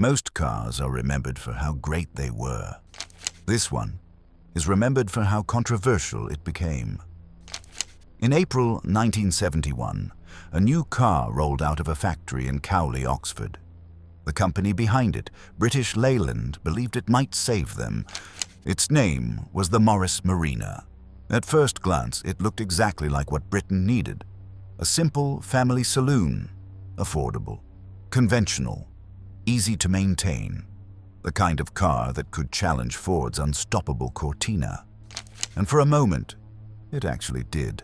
Most cars are remembered for how great they were. This one is remembered for how controversial it became. In April 1971, a new car rolled out of a factory in Cowley, Oxford. The company behind it, British Leyland, believed it might save them. Its name was the Morris Marina. At first glance, it looked exactly like what Britain needed. A simple family saloon, affordable, conventional, easy to maintain, the kind of car that could challenge Ford's unstoppable Cortina. And for a moment, it actually did.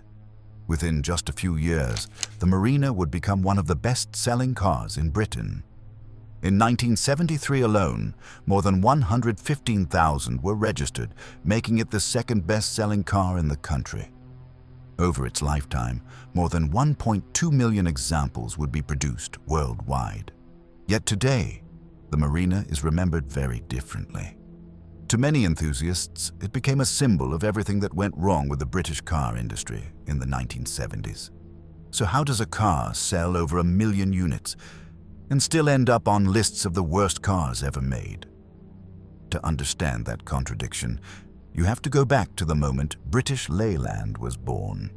Within just a few years, the Marina would become one of the best-selling cars in Britain. In 1973 alone, more than 115,000 were registered, making it the second best-selling car in the country. Over its lifetime, more than 1.2 million examples would be produced worldwide. Yet today, the Marina is remembered very differently. To many enthusiasts, it became a symbol of everything that went wrong with the British car industry in the 1970s. So how does a car sell over 1 million units and still end up on lists of the worst cars ever made? To understand that contradiction, you have to go back to the moment British Leyland was born.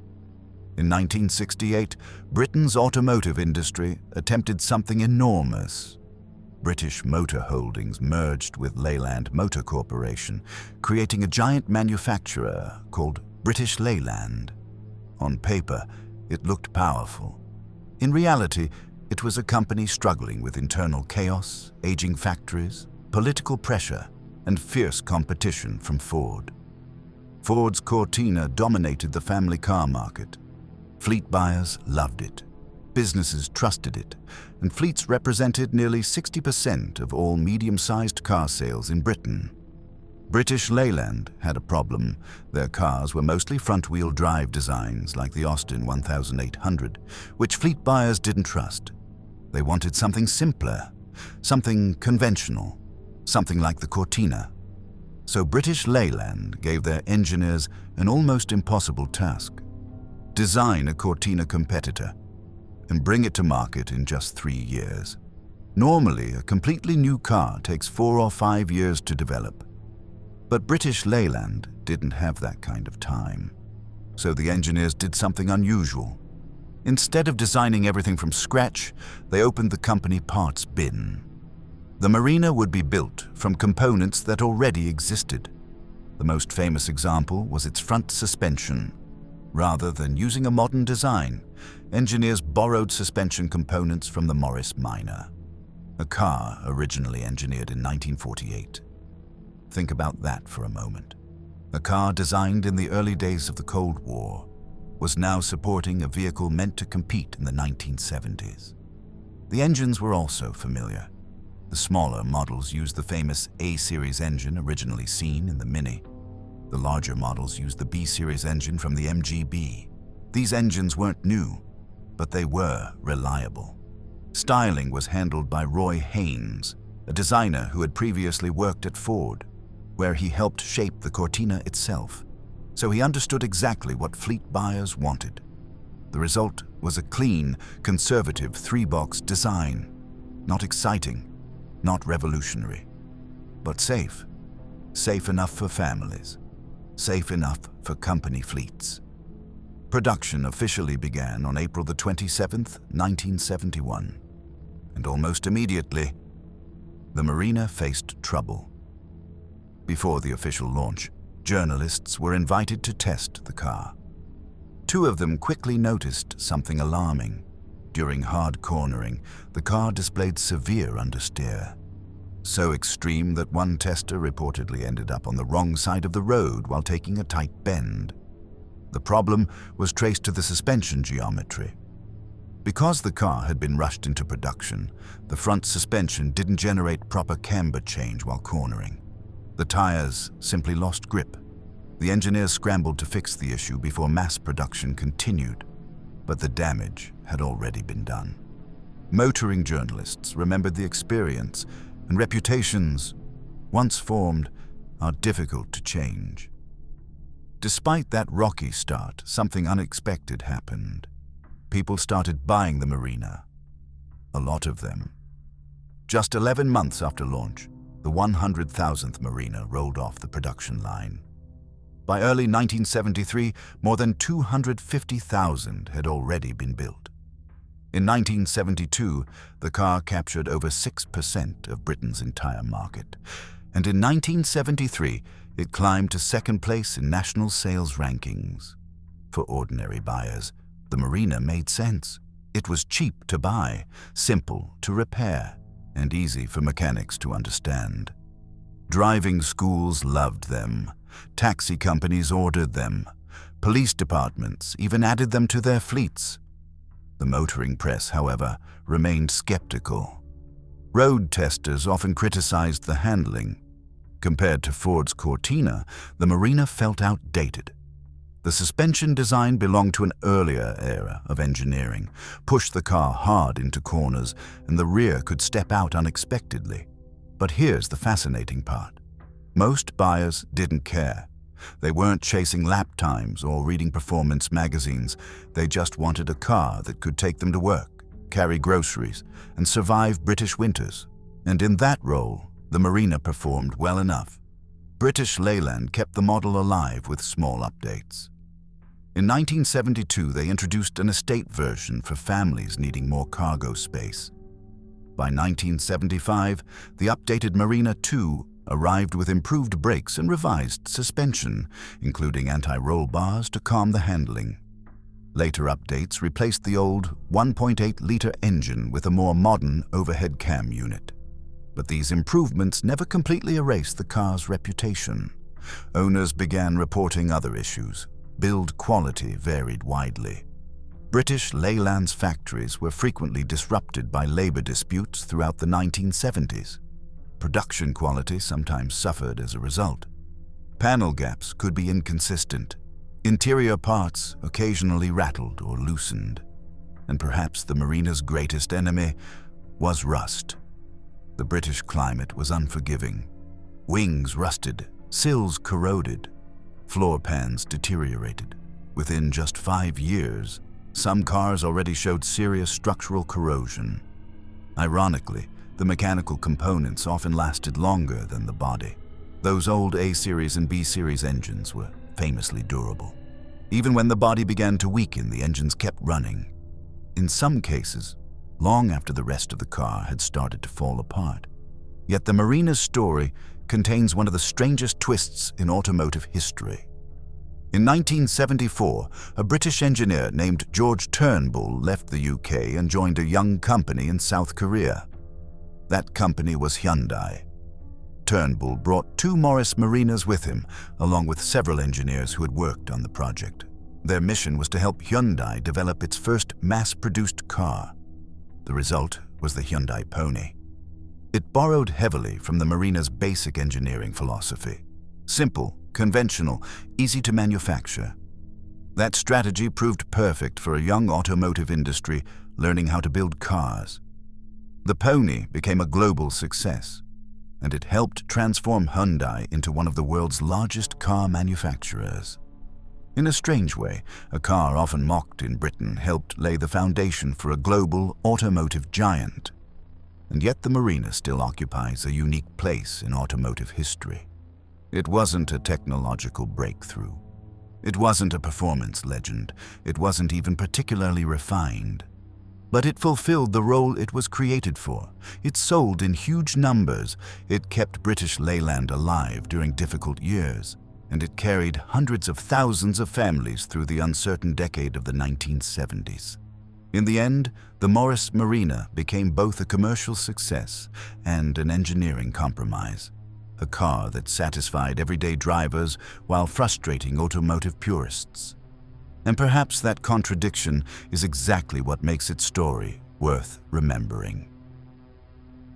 In 1968, Britain's automotive industry attempted something enormous. British Motor Holdings merged with Leyland Motor Corporation, creating a giant manufacturer called British Leyland. On paper, it looked powerful. In reality, it was a company struggling with internal chaos, aging factories, political pressure, and fierce competition from Ford. Ford's Cortina dominated the family car market. Fleet buyers loved it. Businesses trusted it, and fleets represented nearly 60% of all medium-sized car sales in Britain. British Leyland had a problem. Their cars were mostly front-wheel drive designs like the Austin 1800, which fleet buyers didn't trust. They wanted something simpler, something conventional, something like the Cortina. So British Leyland gave their engineers an almost impossible task: design a Cortina competitor and bring it to market in just 3 years. Normally, a completely new car takes 4 or 5 years to develop. But British Leyland didn't have that kind of time. So the engineers did something unusual. Instead of designing everything from scratch, they opened the company parts bin. The Marina would be built from components that already existed. The most famous example was its front suspension. Rather than using a modern design, engineers borrowed suspension components from the Morris Marina, a car originally engineered in 1948. Think about that for a moment. A car designed in the early days of the Cold War was now supporting a vehicle meant to compete in the 1970s. The engines were also familiar. The smaller models used the famous A-series engine originally seen in the Mini. The larger models used the B-series engine from the MGB. These engines weren't new, but they were reliable. Styling was handled by Roy Haynes, a designer who had previously worked at Ford, where he helped shape the Cortina itself. So he understood exactly what fleet buyers wanted. The result was a clean, conservative 3-box design. Not exciting, not revolutionary, but safe. Safe enough for families. Safe enough for company fleets. Production officially began on April the 27th, 1971. And almost immediately, the Marina faced trouble. Before the official launch, journalists were invited to test the car. 2 of them quickly noticed something alarming. During hard cornering, the car displayed severe understeer. So extreme that one tester reportedly ended up on the wrong side of the road while taking a tight bend. The problem was traced to the suspension geometry. Because the car had been rushed into production, the front suspension didn't generate proper camber change while cornering. The tires simply lost grip. The engineers scrambled to fix the issue before mass production continued, but the damage had already been done. Motoring journalists remembered the experience, and reputations, once formed, are difficult to change. Despite that rocky start, something unexpected happened. People started buying the Marina. A lot of them. Just 11 months after launch, the 100,000th Marina rolled off the production line. By early 1973, more than 250,000 had already been built. In 1972, the car captured over 6% of Britain's entire market, and in 1973, it climbed to second place in national sales rankings. For ordinary buyers, the Marina made sense. It was cheap to buy, simple to repair, and easy for mechanics to understand. Driving schools loved them. Taxi companies ordered them. Police departments even added them to their fleets. The motoring press, however, remained skeptical. Road testers often criticized the handling. Compared to Ford's Cortina, the Marina felt outdated. The suspension design belonged to an earlier era of engineering, pushed the car hard into corners, and the rear could step out unexpectedly. But here's the fascinating part. Most buyers didn't care. They weren't chasing lap times or reading performance magazines. They just wanted a car that could take them to work, carry groceries, and survive British winters. And in that role, the Marina performed well enough. British Leyland kept the model alive with small updates. In 1972, they introduced an estate version for families needing more cargo space. By 1975, the updated Marina 2 arrived with improved brakes and revised suspension, including anti-roll bars to calm the handling. Later updates replaced the old 1.8-liter engine with a more modern overhead cam unit. But these improvements never completely erased the car's reputation. Owners began reporting other issues. Build quality varied widely. British Leyland's factories were frequently disrupted by labor disputes throughout the 1970s. Production quality sometimes suffered as a result. Panel gaps could be inconsistent. Interior parts occasionally rattled or loosened. And perhaps the Marina's greatest enemy was rust. The British climate was unforgiving. Wings rusted, sills corroded, floor pans deteriorated. Within just 5 years, some cars already showed serious structural corrosion. Ironically, the mechanical components often lasted longer than the body. Those old A-series and B-series engines were famously durable. Even when the body began to weaken, the engines kept running. In some cases, long after the rest of the car had started to fall apart. Yet the Marina's story contains one of the strangest twists in automotive history. In 1974, a British engineer named George Turnbull left the UK and joined a young company in South Korea. That company was Hyundai. Turnbull brought 2 Morris Marinas with him, along with several engineers who had worked on the project. Their mission was to help Hyundai develop its first mass-produced car. The result was the Hyundai Pony. It borrowed heavily from the Marina's basic engineering philosophy. Simple, conventional, easy to manufacture. That strategy proved perfect for a young automotive industry learning how to build cars. The Pony became a global success, and it helped transform Hyundai into one of the world's largest car manufacturers. In a strange way, a car often mocked in Britain helped lay the foundation for a global automotive giant. And yet the Marina still occupies a unique place in automotive history. It wasn't a technological breakthrough. It wasn't a performance legend. It wasn't even particularly refined. But it fulfilled the role it was created for. It sold in huge numbers. It kept British Leyland alive during difficult years. And it carried hundreds of thousands of families through the uncertain decade of the 1970s. In the end, the Morris Marina became both a commercial success and an engineering compromise. A car that satisfied everyday drivers while frustrating automotive purists. And perhaps that contradiction is exactly what makes its story worth remembering.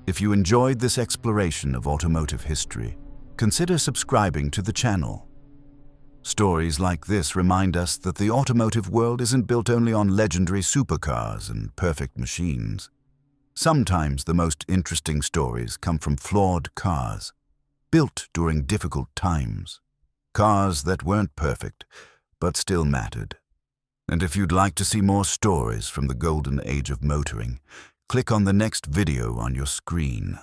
If you enjoyed this exploration of automotive history, consider subscribing to the channel. Stories like this remind us that the automotive world isn't built only on legendary supercars and perfect machines. Sometimes the most interesting stories come from flawed cars, built during difficult times. Cars that weren't perfect, but still mattered. And if you'd like to see more stories from the golden age of motoring, Click on the next video on your screen.